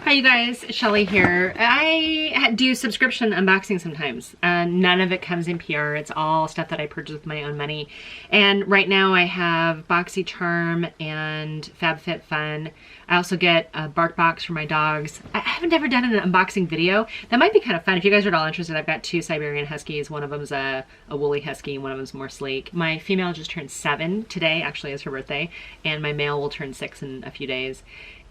Hi you guys, Shelly here. I do subscription unboxing sometimes. None of it comes in PR. It's all stuff that I purchase with my own money. And right now I have BoxyCharm and FabFitFun. I also get a bark box for my dogs. I haven't ever done an unboxing video. That might be kind of fun. If you guys are at all interested, I've got two Siberian Huskies. One of them's a woolly husky and one of them's more sleek. My female just turned 7 today, actually is her birthday, and my male will turn 6 in a few days.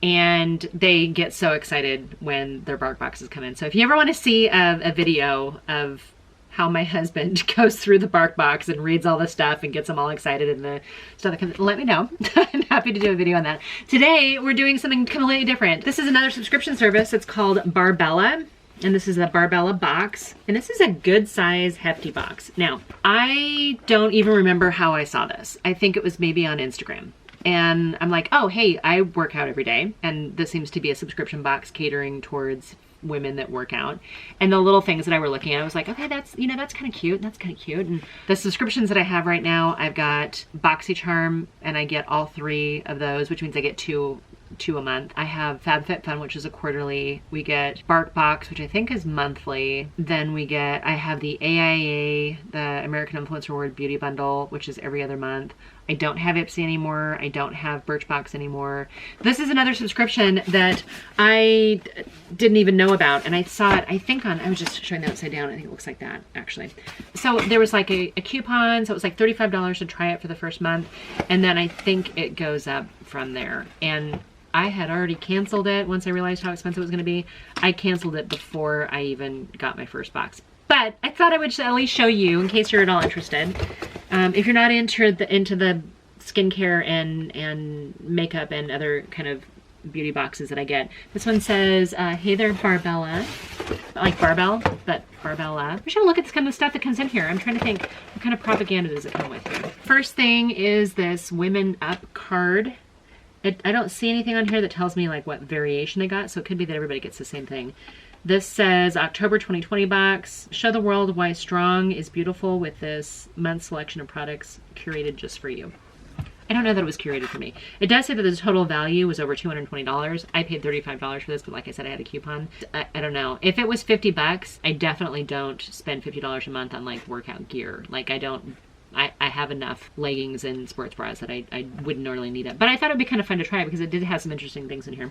And they get so excited when their bark boxes come in. So if you ever want to see a video of how my husband goes through the bark box and reads all the stuff and gets them all excited and the stuff that comes, let me know. I'm happy to do a video on that. Today we're doing something completely different. This is another subscription service. It's called Barbella. And this is a Barbella box. And this is a good size, hefty box. Now, I don't even remember how I saw this. I think it was maybe on Instagram. And I'm like, oh, hey, I work out every day. And this seems to be a subscription box catering towards women that work out. And the little things that I were looking at, I was like, okay, that's, you know, that's kind of cute. That's kind of cute. And the subscriptions that I have right now, I've got BoxyCharm and I get all 3 of those, which means I get two a month. I have FabFitFun, which is a quarterly. We get BarkBox, which I think is monthly. Then I have the AIA, the American Influencer Award Beauty Bundle, which is every other month. I don't have Ipsy anymore. I don't have Birchbox anymore. This is another subscription that I didn't even know about. And I saw it, I think I was just showing that upside down. I think it looks like that, actually. So there was like a coupon. So it was like $35 to try it for the first month. And then I think it goes up from there. And I had already canceled it once I realized how expensive it was going to be. I canceled it before I even got my first box. But I thought I would at least show you in case you're at all interested. If you're not into the skincare and makeup and other kind of beauty boxes that I get. This one says, hey there, Barbella. Like barbell, but Barbella. We should look at this kind of stuff that comes in here. I'm trying to think, what kind of propaganda does it come with here? First thing is this Women Up card. I don't see anything on here that tells me like what variation they got, so it could be that everybody gets the same thing. This says October 2020 box. Show the world why strong is beautiful with this month's selection of products curated just for you. I don't know that it was curated for me. It does say that the total value was over $220. I paid $35 for this, but like I said, I had a coupon. I don't know. If it was 50 bucks, I definitely don't spend $50 a month on like workout gear. Like I have enough leggings and sports bras that I wouldn't normally need it. But I thought it would be kind of fun to try because it did have some interesting things in here.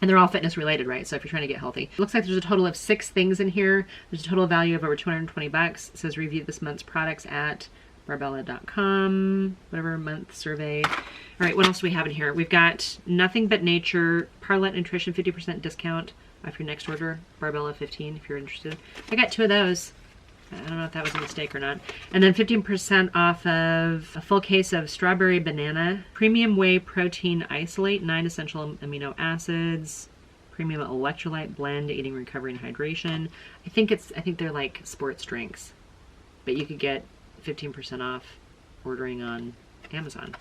And they're all fitness related, right? So if you're trying to get healthy. It looks like there's a total of 6 things in here. There's a total value of over 220 bucks. It says review this month's products at barbella.com, whatever month survey. All right, what else do we have in here? We've got Nothing But Nature, Parlette Nutrition, 50% discount off your next order. Barbella 15 if you're interested. I got 2 of those. I don't know if that was a mistake or not. And then 15% off of a full case of Strawberry Banana, Premium Whey Protein Isolate, 9 essential amino acids, Premium Electrolyte Blend, aiding recovery and hydration. I think they're like sports drinks, but you could get 15% off ordering on Amazon.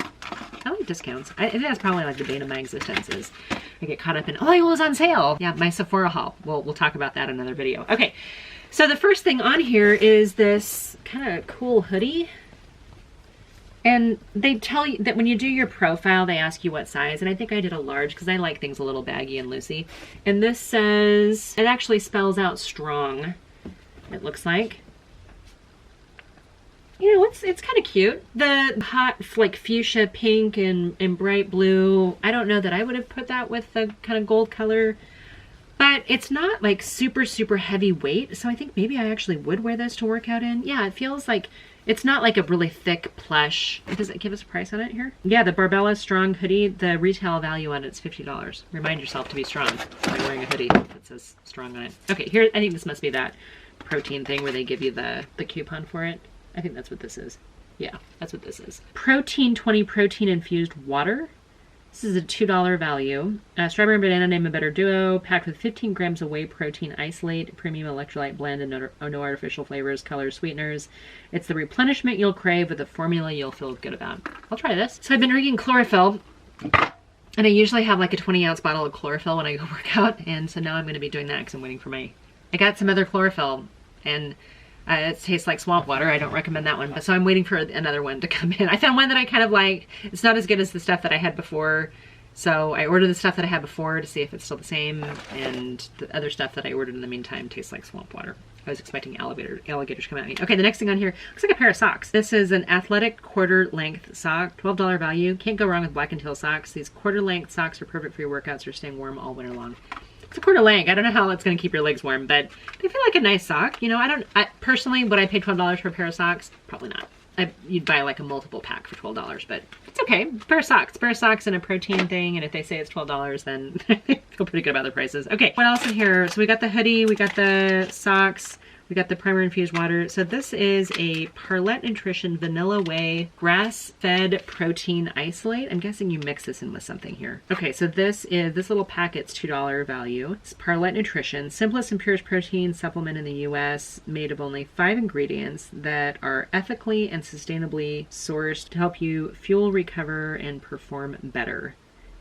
I like discounts. I think that's probably like the bane of my existence is I get caught up in, oh, it was on sale. Yeah, my Sephora haul. We'll talk about that in another video. Okay. So the first thing on here is this kind of cool hoodie. And they tell you that when you do your profile, they ask you what size. And I think I did a large because I like things a little baggy and loosey. And this says, it actually spells out strong, it looks like. You know, it's kind of cute. The hot like fuchsia pink and bright blue. I don't know that I would have put that with the kind of gold color. But it's not like super, super heavy weight. So I think maybe I actually would wear this to work out in. Yeah, it feels like it's not like a really thick plush. Does it give us a price on it here? Yeah, the Barbella Strong hoodie, the retail value on it's $50. Remind yourself to be strong by wearing a hoodie that says strong on it. Okay, here, I think this must be that protein thing where they give you the coupon for it. I think that's what this is. Yeah, that's what this is. Protein 20 protein infused water. This is a $2 value. Strawberry and banana name a better duo, packed with 15 grams of whey protein isolate, premium electrolyte blend, and no artificial flavors, colors, sweeteners. It's the replenishment you'll crave with a formula you'll feel good about. I'll try this. So I've been drinking chlorophyll, and I usually have like a 20-ounce bottle of chlorophyll when I go work out, and so now I'm going to be doing that because I'm waiting for I got some other chlorophyll, and it tastes like swamp water. I don't recommend that one, but so I'm waiting for another one to come in. I found one that I kind of like. It's not as good as the stuff that I had before, So I ordered the stuff that I had before to see if it's still the same, and the other stuff that I ordered in the meantime tastes like swamp water. I was expecting alligators to come at me. Okay, the next thing on here looks like a pair of socks. This is an athletic quarter length sock, $12 value. Can't go wrong with black and teal socks. These quarter length socks are perfect for your workouts or staying warm all winter long. It's a quarter length. I don't know how it's going to keep your legs warm, but they feel like a nice sock. You know, I personally, would I pay $12 for a pair of socks? Probably not. You'd buy like a multiple pack for $12, but it's okay. Pair of socks and a protein thing, and if they say it's $12, then I feel pretty good about the prices. Okay, what else in here? So we got the hoodie, we got the socks, we got the primer infused water. So this is a Parlette Nutrition Vanilla Whey grass-fed protein isolate. I'm guessing you mix this in with something here. Okay, so this little packet's $2 value. It's Parlette Nutrition, simplest and purest protein supplement in the US, made of only 5 ingredients that are ethically and sustainably sourced to help you fuel, recover, and perform better.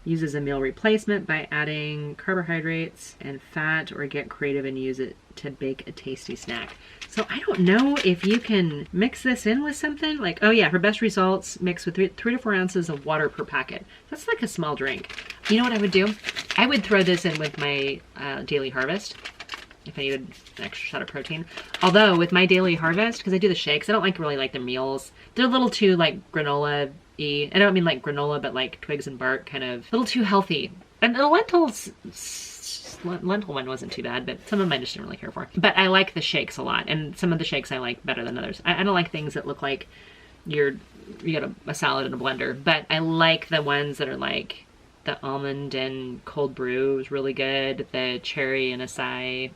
Uses a meal replacement by adding carbohydrates and fat, or get creative and use it to bake a tasty snack. So I don't know if you can mix this in with something like, oh yeah, for best results, mix with 3 to 4 ounces of water per packet. That's like a small drink. You know what I would do? I would throw this in with my Daily Harvest if I needed an extra shot of protein. Although with my Daily Harvest, because I do the shakes, I don't really like their meals. They're a little too like granola-y. I don't mean like granola, but like twigs and bark, kind of a little too healthy. And the lentil one wasn't too bad, but some of them I just didn't really care for. But I like the shakes a lot, and some of the shakes I like better than others. I don't like things that look like you got a salad in a blender, but I like the ones that are like the almond and cold brew is really good. The cherry and acai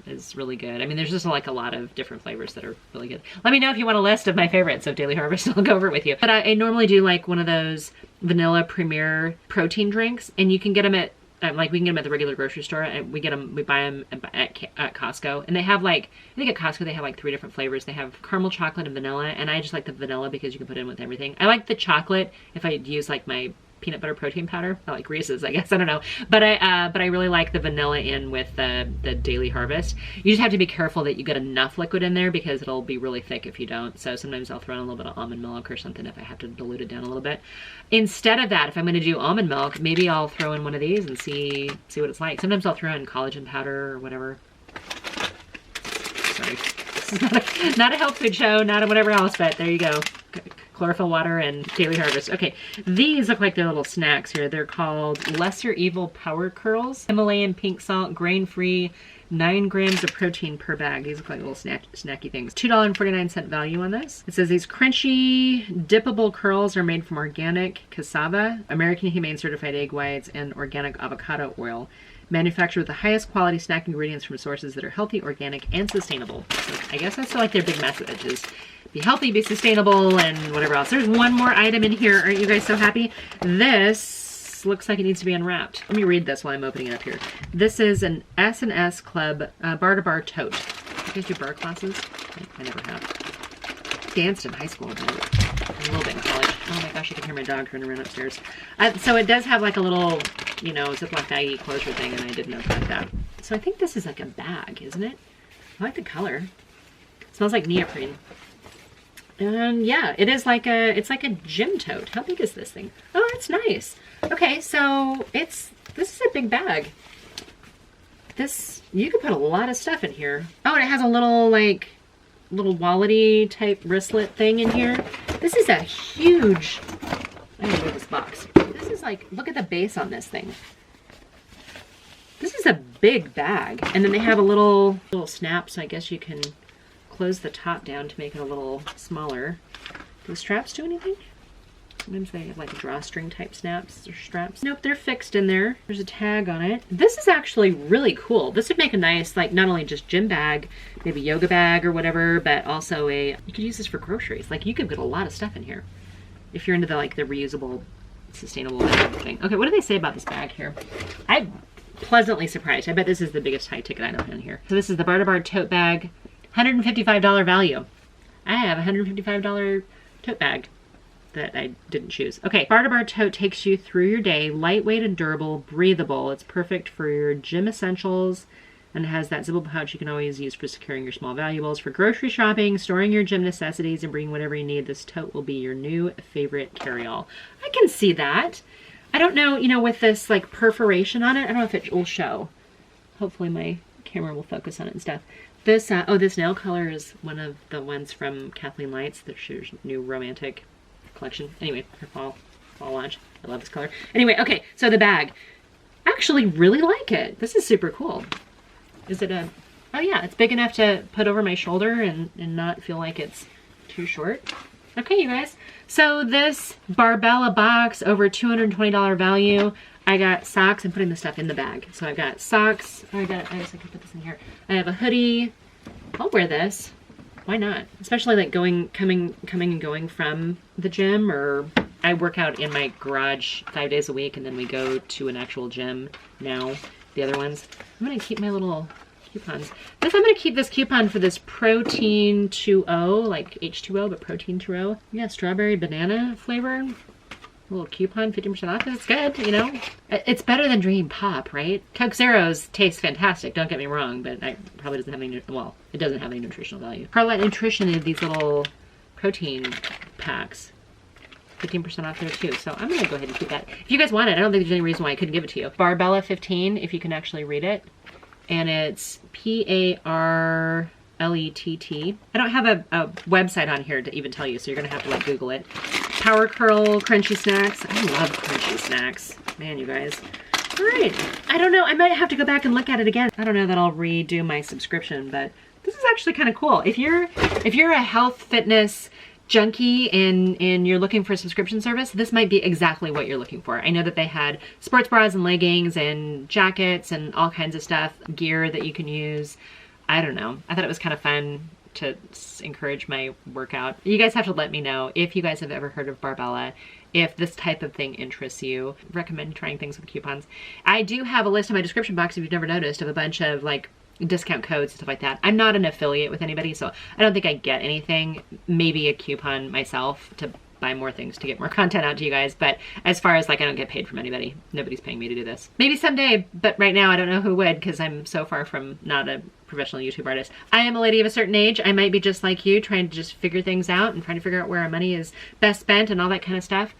is really good. I mean, there's just like a lot of different flavors that are really good. Let me know if you want a list of my favorites of Daily Harvest. I'll go over it with you. But I normally do like one of those vanilla premier protein drinks, and you can get them at like we can get them at the regular grocery store, and we buy them at Costco, and they have like, I think at Costco they have like 3 different flavors. They have caramel, chocolate, and vanilla, and I just like the vanilla because you can put it in with everything. I like the chocolate if I use like my peanut butter protein powder. I like Reese's, I guess, I don't know. But I really like the vanilla in with the Daily Harvest. You just have to be careful that you get enough liquid in there because it'll be really thick if you don't. So sometimes I'll throw in a little bit of almond milk or something if I have to dilute it down a little bit. Instead of that, if I'm gonna do almond milk, maybe I'll throw in one of these and see what it's like. Sometimes I'll throw in collagen powder or whatever. Sorry, this is not a health food show, not a whatever else, but there you go. Chlorophyll water and Daily Harvest. Okay, these look like they're little snacks here. They're called Lesser Evil Power Curls. Himalayan pink salt, grain-free, 9 grams of protein per bag. These look like little snacky things. $2.49 value on this. It says these crunchy, dippable curls are made from organic cassava, American Humane certified egg whites, and organic avocado oil. Manufactured with the highest quality snack ingredients from sources that are healthy, organic, and sustainable. So I guess that's like their big message is be healthy, be sustainable, and whatever else. There's one more item in here. Aren't you guys so happy? This looks like it needs to be unwrapped. Let me read this while I'm opening it up here. This is an S&S Club bar-to-bar tote. You guys do bar classes? I never have. Danced in high school, but a little bit in college. Oh my gosh, you can hear my dog running around upstairs. So it does have like a little, you know, Ziploc baggy closure thing, and I didn't know about that. So I think this is like a bag, isn't it? I like the color. It smells like neoprene. And yeah, it's like a gym tote. How big is this thing? Oh, it's nice. Okay, so this is a big bag. You could put a lot of stuff in here. Oh, and it has a little wallet-y type wristlet thing in here. This is a huge, I gotta move this box. This is like, look at the base on this thing. This is a big bag. And then they have a little snap, so I guess you can close the top down to make it a little smaller. Do the straps do anything? Sometimes they have like drawstring type snaps or straps. Nope, they're fixed in there. There's a tag on it. This is actually really cool. This would make a nice, like, not only just gym bag, maybe yoga bag or whatever, but also you could use this for groceries. Like, you could get a lot of stuff in here if you're into the reusable, sustainable thing. Okay, what do they say about this bag here? I'm pleasantly surprised. I bet this is the biggest high ticket item in here. So this is the Bar-to-Bar tote bag. $155 value. I have a $155 tote bag that I didn't choose. Okay, Bar-to-Bar tote takes you through your day, lightweight and durable, breathable. It's perfect for your gym essentials and has that zipper pouch you can always use for securing your small valuables. For grocery shopping, storing your gym necessities, and bringing whatever you need, this tote will be your new favorite carry-all. I can see that. I don't know, you know, with this like perforation on it, I don't know if it will show. Hopefully my camera will focus on it and stuff. This, oh, this nail color is one of the ones from Kathleen Lights, the new romantic collection. Anyway, her fall launch. I love this color. Anyway, okay, so the bag. I actually really like it. This is super cool. Is it a, oh yeah, it's big enough to put over my shoulder and not feel like it's too short. Okay, you guys. So this Barbella box, over $220 value. I got socks. I'm putting the stuff in the bag. So I've got socks. I guess I can put this in here. I have a hoodie. I'll wear this. Why not? Especially like coming and going from the gym, or I work out in my garage 5 days a week and then we go to an actual gym now, the other ones. I'm gonna keep my little coupons. I'm gonna keep this coupon for this protein 2.0, like H2O, but protein 2.0. Yeah, strawberry banana flavor. A little coupon, 50% off. That's good, you know? It's better than Dream Pop, right? Coke Zeros taste fantastic, don't get me wrong, but it probably doesn't have any, well, it doesn't have any nutritional value. Carlette Nutrition is these little protein packs. 15% off there too, so I'm gonna go ahead and keep that. If you guys want it, I don't think there's any reason why I couldn't give it to you. Barbella 15, if you can actually read it. And it's P-A-R-L-E-T-T. I don't have a website on here to even tell you, so you're gonna have to like Google it. Power Curl Crunchy Snacks. I love crunchy snacks. Man, you guys. All right, I don't know, I might have to go back and look at it again. I don't know that I'll redo my subscription, but this is actually kind of cool. If you're a health fitness junkie and you're looking for a subscription service, this might be exactly what you're looking for. I know that they had sports bras and leggings and jackets and all kinds of stuff, gear that you can use. I don't know. I thought it was kind of fun to encourage my workout. You guys have to let me know if you guys have ever heard of Barbella, if this type of thing interests you. Recommend trying things with coupons. I do have a list in my description box, if you've never noticed, of a bunch of like discount codes and stuff like that. I'm not an affiliate with anybody, so I don't think I get anything. Maybe a coupon myself to buy more things to get more content out to you guys, but as far as like, I don't get paid from anybody. Nobody's paying me to do this. Maybe someday, but right now I don't know who would, because I'm so far from not a professional YouTube artist. I am a lady of a certain age. I might be just like you, trying to just figure things out and trying to figure out where our money is best spent and all that kind of stuff.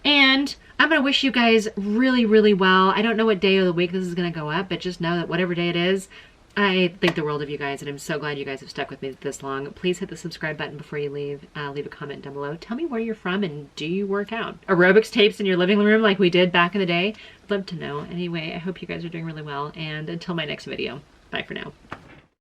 And I'm gonna wish you guys really, really well. I don't know what day of the week this is gonna go up, but just know that whatever day it is, I think the world of you guys, and I'm so glad you guys have stuck with me this long. Please hit the subscribe button before you leave. Leave a comment down below. Tell me where you're from and do you work out? Aerobics tapes in your living room like we did back in the day? I'd love to know. Anyway, I hope you guys are doing really well, and until my next video, bye for now.